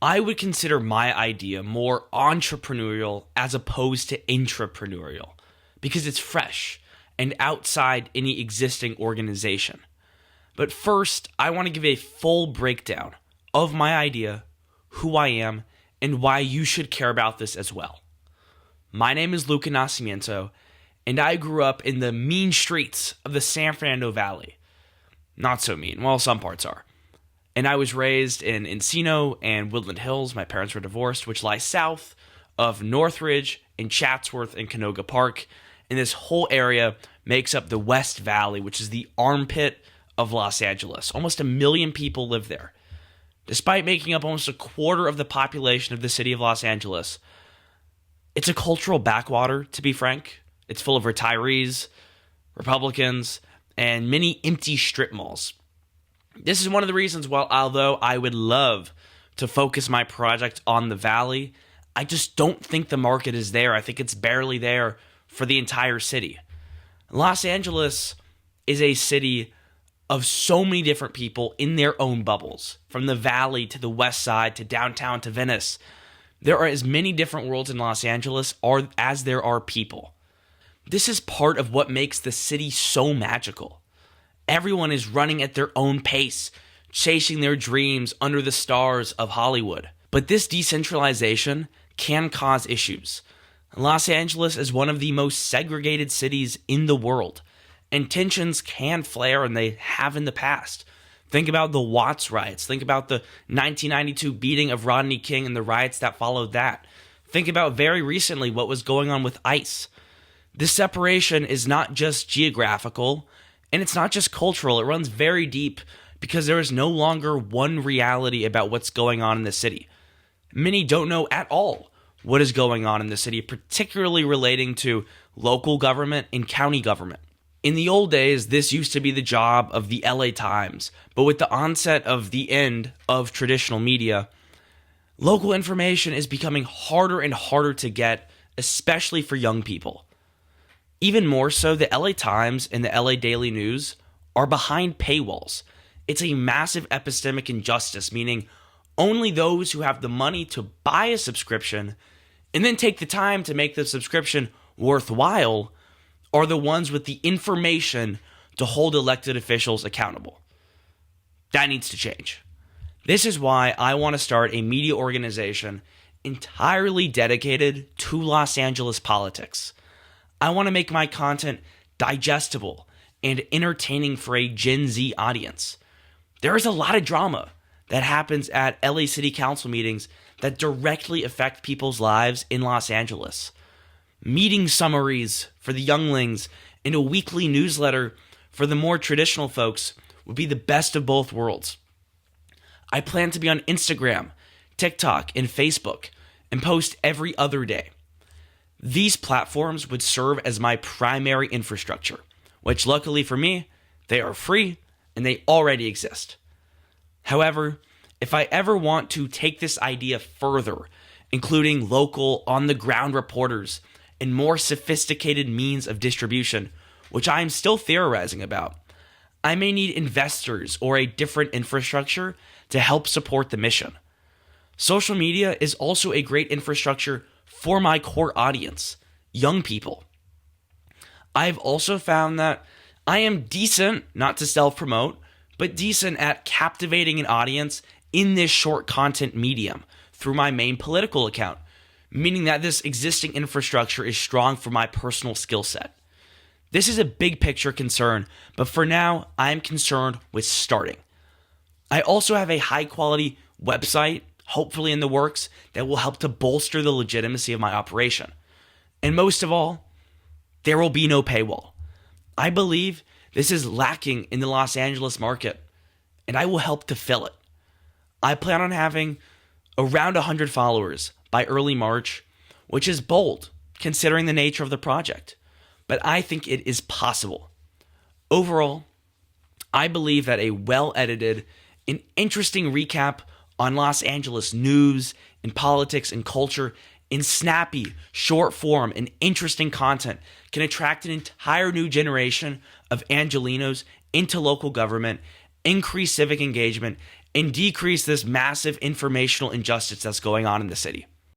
I would consider my idea more entrepreneurial as opposed to intrapreneurial because it's fresh and outside any existing organization. But first, I want to give a full breakdown of my idea, who I am, and why you should care about this as well. My name is Luca Nascimento, and I grew up in the mean streets of the San Fernando Valley. Not so mean, well, some parts are. And I was raised in Encino and Woodland Hills. My parents were divorced, which lie south of Northridge and Chatsworth and Canoga Park. And this whole area makes up the West Valley, which is the armpit of Los Angeles. Almost 1 million people live there. Despite making up almost a quarter of the population of the city of Los Angeles, it's a cultural backwater, to be frank. It's full of retirees, Republicans, and many empty strip malls. This is one of the reasons why, although I would love to focus my project on the Valley, I just don't think the market is there. I think it's barely there for the entire city. Los Angeles is a city of so many different people in their own bubbles, from the Valley to the West Side to downtown to Venice. There are as many different worlds in Los Angeles as there are people. This is part of what makes the city so magical. Everyone is running at their own pace, chasing their dreams under the stars of Hollywood. But this decentralization can cause issues. Los Angeles is one of the most segregated cities in the world, and tensions can flare, and they have in the past. Think about the Watts riots. Think about the 1992 beating of Rodney King and the riots that followed that. Think about very recently what was going on with ICE. This separation is not just geographical, and it's not just cultural. It runs very deep because there is no longer one reality about what's going on in the city. Many don't know at all what is going on in the city, particularly relating to local government and county government. In the old days, this used to be the job of the LA Times, but with the onset of the end of traditional media, local information is becoming harder and harder to get, especially for young people. Even more so, the LA Times and the LA Daily News are behind paywalls. It's a massive epistemic injustice, meaning only those who have the money to buy a subscription and then take the time to make the subscription worthwhile are the ones with the information to hold elected officials accountable. That needs to change. This is why I want to start a media organization entirely dedicated to Los Angeles politics. I want to make my content digestible and entertaining for a Gen Z audience. There is a lot of drama that happens at LA City Council meetings that directly affect people's lives in Los Angeles. Meeting summaries for the younglings and a weekly newsletter for the more traditional folks would be the best of both worlds. I plan to be on Instagram, TikTok, and Facebook and post every other day. These platforms would serve as my primary infrastructure, which luckily for me, they are free and they already exist. However, if I ever want to take this idea further, including local on-the-ground reporters and more sophisticated means of distribution, which I am still theorizing about, I may need investors or a different infrastructure to help support the mission. Social media is also a great infrastructure for my core audience, young people. I've also found that I am decent, not to self-promote, but decent at captivating an audience in this short content medium through my main political account, meaning that this existing infrastructure is strong for my personal skill set. This is a big picture concern, but for now, I am concerned with starting. I also have a high quality website, hopefully in the works, that will help to bolster the legitimacy of my operation. And most of all, there will be no paywall. I believe this is lacking in the Los Angeles market, and I will help to fill it. I plan on having around 100 followers by early March, which is bold considering the nature of the project, but I think it is possible. Overall, I believe that a well-edited and interesting recap on Los Angeles news and politics and culture in snappy, short form, and interesting content can attract an entire new generation of Angelenos into local government, increase civic engagement, and decrease this massive informational injustice that's going on in the city.